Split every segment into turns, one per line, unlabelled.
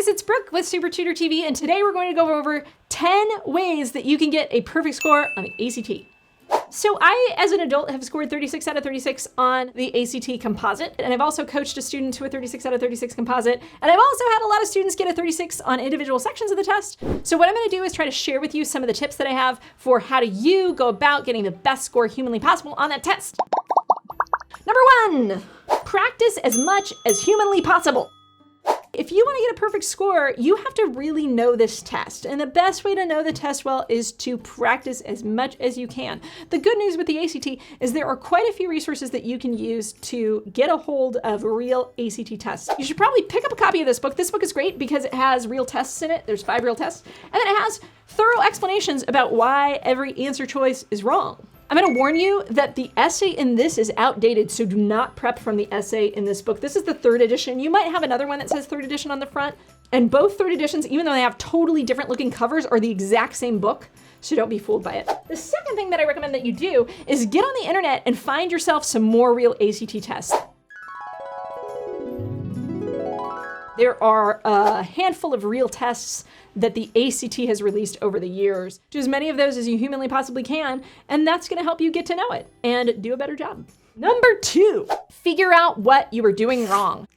guys, it's Brooke with SupertutorTV, and today we're going to go over 10 ways that you can get a perfect score on the ACT. So I, as an adult, have scored 36 out of 36 on the ACT composite, and I've also coached a student to a 36 out of 36 composite, and I've also had a lot of students get a 36 on individual sections of the test. So what I'm gonna do is try to share with you some of the tips that I have for how do you go about getting the best score humanly possible on that test. Number 1, practice as much as humanly possible. If you want to get a perfect score, you have to really know this test. And the best way to know the test well is to practice as much as you can. The good news with the ACT is there are quite a few resources that you can use to get a hold of real ACT tests. You should probably pick up a copy of this book. This book is great because it has real tests in it. There's 5 real tests. And then it has thorough explanations about why every answer choice is wrong. I'm gonna warn you that the essay in this is outdated, so do not prep from the essay in this book. This is the 3rd edition. You might have another one that says 3rd edition on the front, and both 3rd editions, even though they have totally different looking covers, are the exact same book, so don't be fooled by it. The second thing that I recommend that you do is get on the internet and find yourself some more real ACT tests. There are a handful of real tests that the ACT has released over the years. Do as many of those as you humanly possibly can, and that's gonna help you get to know it and do a better job. Number 2, figure out what you were doing wrong.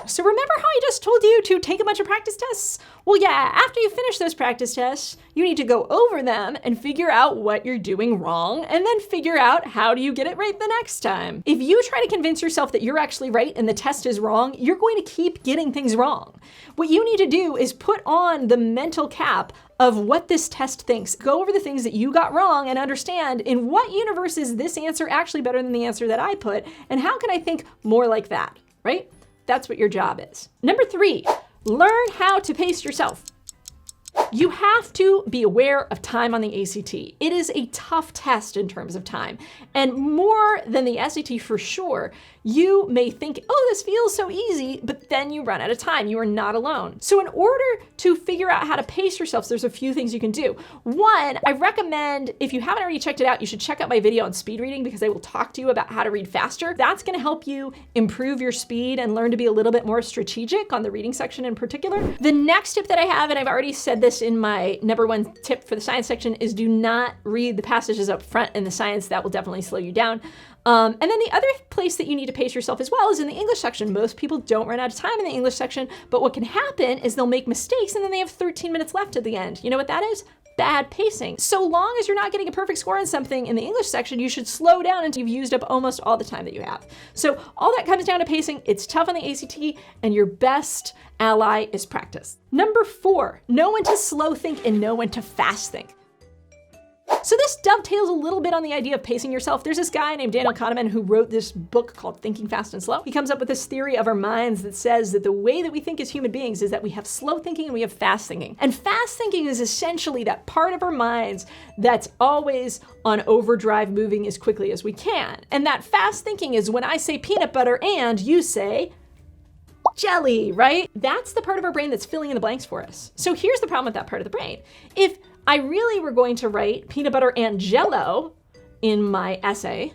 So remember how I just told you to take a bunch of practice tests? Well, yeah, after you finish those practice tests, you need to go over them and figure out what you're doing wrong, and then figure out how do you get it right the next time. If you try to convince yourself that you're actually right and the test is wrong, you're going to keep getting things wrong. What you need to do is put on the mental cap of what this test thinks. Go over the things that you got wrong and understand in what universe is this answer actually better than the answer that I put, and how can I think more like that, right? That's what your job is. Number 3, learn how to pace yourself. You have to be aware of time on the ACT. It is a tough test in terms of time. And more than the SAT for sure, you may think, oh, this feels so easy, but then you run out of time. You are not alone. So in order to figure out how to pace yourself, there's a few things you can do. 1, I recommend, if you haven't already checked it out, you should check out my video on speed reading because I will talk to you about how to read faster. That's gonna help you improve your speed and learn to be a little bit more strategic on the reading section in particular. The next tip that I have, and I've already said this in my number 1 tip for the science section, is do not read the passages up front in the science. That will definitely slow you down. And then the other place that you need to pace yourself as well is in the English section. Most people don't run out of time in the English section, but what can happen is they'll make mistakes and then they have 13 minutes left at the end. You know what that is? Bad pacing. So long as you're not getting a perfect score on something in the English section, you should slow down until you've used up almost all the time that you have. So all that comes down to pacing. It's tough on the ACT, and your best ally is practice. Number 4, know when to slow think and know when to fast think. So this dovetails a little bit on the idea of pacing yourself. There's this guy named Daniel Kahneman who wrote this book called Thinking Fast and Slow. He comes up with this theory of our minds that says that the way that we think as human beings is that we have slow thinking and we have fast thinking. And fast thinking is essentially that part of our minds that's always on overdrive, moving as quickly as we can. And that fast thinking is when I say peanut butter and you say jelly, right? That's the part of our brain that's filling in the blanks for us. So here's the problem with that part of the brain. If I really were going to write peanut butter and Jell-O in my essay,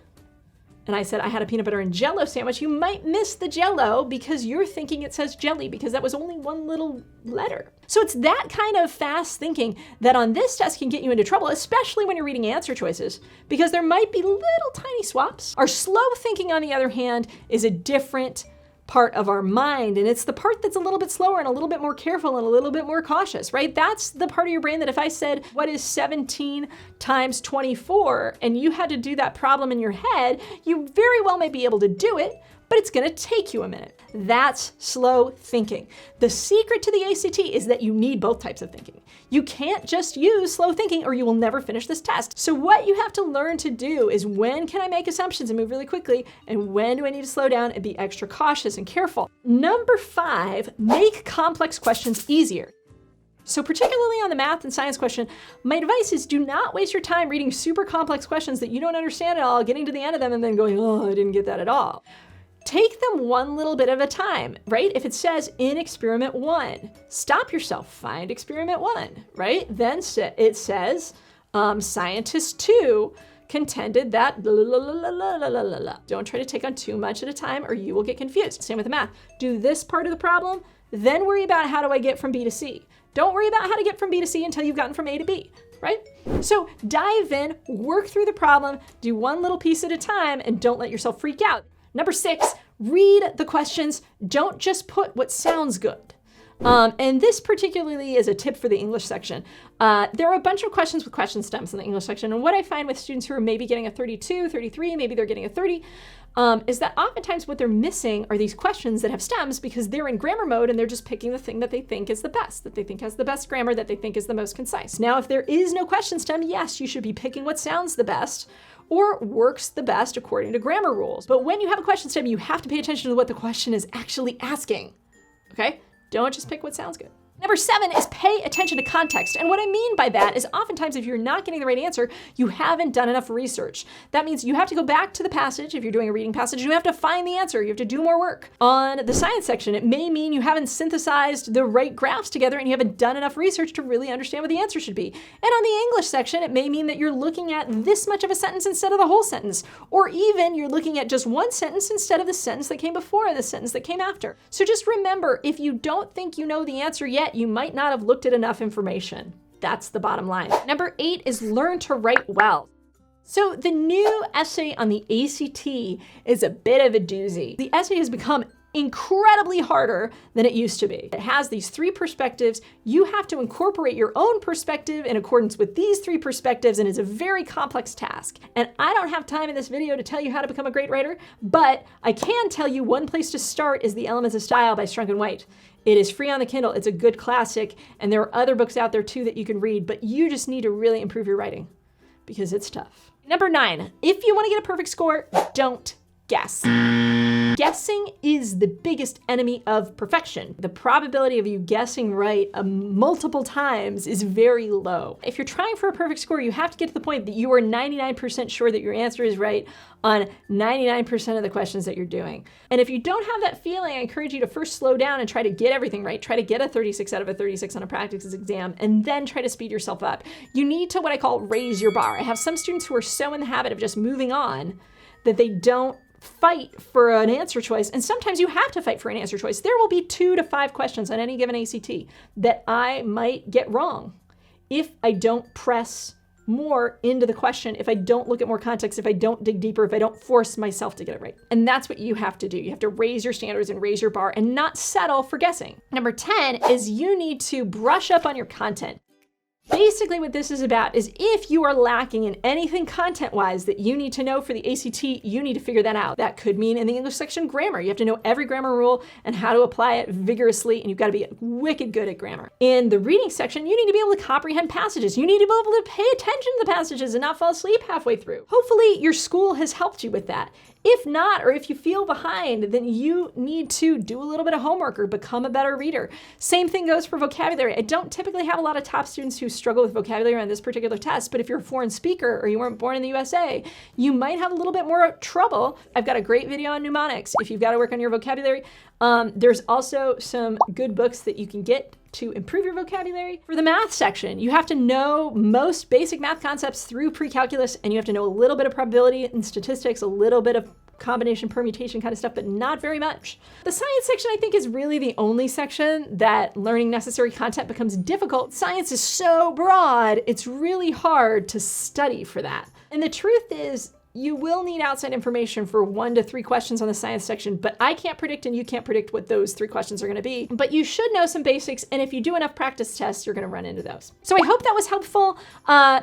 and I said I had a peanut butter and Jell-O sandwich, you might miss the Jell-O because you're thinking it says jelly because that was only one little letter. So it's that kind of fast thinking that on this test can get you into trouble, especially when you're reading answer choices, because there might be little tiny swaps. Our slow thinking, on the other hand, is a different part of our mind, and it's the part that's a little bit slower and a little bit more careful and a little bit more cautious, right? That's the part of your brain that if I said, what is 17 times 24, and you had to do that problem in your head, you very well may be able to do it, but it's gonna take you a minute. That's slow thinking. The secret to the ACT is that you need both types of thinking. You can't just use slow thinking or you will never finish this test. So what you have to learn to do is, when can I make assumptions and move really quickly, and when do I need to slow down and be extra cautious and careful? Number 5, make complex questions easier. So particularly on the math and science question, my advice is do not waste your time reading super complex questions that you don't understand at all, getting to the end of them and then going, oh, I didn't get that at all. Take them one little bit at a time, right? If it says in experiment 1, stop yourself, find experiment 1, right? Then it says scientist 2 contended that blah, blah, blah, blah, blah, blah, blah. Don't try to take on too much at a time or you will get confused. Same with the math. Do this part of the problem, then worry about how do I get from B to C. Don't worry about how to get from B to C until you've gotten from A to B, right? So dive in, work through the problem, do one little piece at a time, and don't let yourself freak out. Number 6, read the questions. Don't just put what sounds good. And this particularly is a tip for the English section. There are a bunch of questions with question stems in the English section. And what I find with students who are maybe getting a 32, 33, maybe they're getting a 30, is that oftentimes what they're missing are these questions that have stems because they're in grammar mode and they're just picking the thing that they think is the best, that they think has the best grammar, that they think is the most concise. Now, if there is no question stem, yes, you should be picking what sounds the best or works the best according to grammar rules. But when you have a question stem, you have to pay attention to what the question is actually asking, okay? Don't just pick what sounds good. Number 7 is pay attention to context. And what I mean by that is oftentimes if you're not getting the right answer, you haven't done enough research. That means you have to go back to the passage. If you're doing a reading passage, you have to find the answer. You have to do more work. On the science section, it may mean you haven't synthesized the right graphs together and you haven't done enough research to really understand what the answer should be. And on the English section, it may mean that you're looking at this much of a sentence instead of the whole sentence. Or even you're looking at just one sentence instead of the sentence that came before or the sentence that came after. So just remember, if you don't think you know the answer yet, you might not have looked at enough information. That's the bottom line. Number 8 is learn to write well. So the new essay on the ACT is a bit of a doozy. The essay has become incredibly harder than it used to be. It has these 3 perspectives. You have to incorporate your own perspective in accordance with these 3 perspectives, and it's a very complex task. And I don't have time in this video to tell you how to become a great writer, but I can tell you one place to start is The Elements of Style by Strunk and White. It is free on the Kindle. It's a good classic, and there are other books out there too that you can read, but you just need to really improve your writing because it's tough. Number 9, if you want to get a perfect score, don't guess. Guessing is the biggest enemy of perfection. The probability of you guessing right multiple times is very low. If you're trying for a perfect score, you have to get to the point that you are 99% sure that your answer is right on 99% of the questions that you're doing. And if you don't have that feeling, I encourage you to first slow down and try to get everything right. Try to get a 36 out of a 36 on a practice exam, and then try to speed yourself up. You need to, what I call, raise your bar. I have some students who are so in the habit of just moving on that they don't fight for an answer choice. And sometimes you have to fight for an answer choice. There will be 2 to 5 questions on any given ACT that I might get wrong if I don't press more into the question, if I don't look at more context, if I don't dig deeper, if I don't force myself to get it right. And that's what you have to do. You have to raise your standards and raise your bar and not settle for guessing. Number 10 is you need to brush up on your content. Basically what this is about is if you are lacking in anything content-wise that you need to know for the ACT, you need to figure that out. That could mean in the English section, grammar. You have to know every grammar rule and how to apply it vigorously, and you've got to be wicked good at grammar. In the reading section, you need to be able to comprehend passages. You need to be able to pay attention to the passages and not fall asleep halfway through. Hopefully your school has helped you with that. If not, or if you feel behind, then you need to do a little bit of homework or become a better reader. Same thing goes for vocabulary. I don't typically have a lot of top students who struggle with vocabulary on this particular test, but if you're a foreign speaker or you weren't born in the USA, you might have a little bit more trouble. I've got a great video on mnemonics if you've got to work on your vocabulary. There's also some good books that you can get to improve your vocabulary. For the math section, you have to know most basic math concepts through pre-calculus, and you have to know a little bit of probability and statistics, a little bit of combination, permutation kind of stuff, but not very much. The science section, I think, is really the only section that learning necessary content becomes difficult. Science is so broad, it's really hard to study for that. And the truth is, you will need outside information for 1 to 3 questions on the science section, but I can't predict and you can't predict what those 3 questions are going to be. But you should know some basics, and if you do enough practice tests, you're going to run into those. So I hope that was helpful.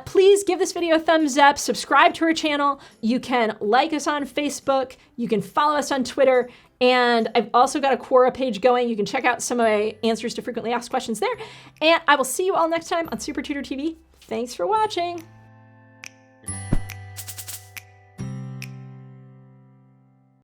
Please give this video a thumbs up, subscribe to our channel. You can like us on Facebook, you can follow us on Twitter, and I've also got a Quora page going. You can check out some of my answers to frequently asked questions there. And I will see you all next time on SupertutorTV. Thanks for watching.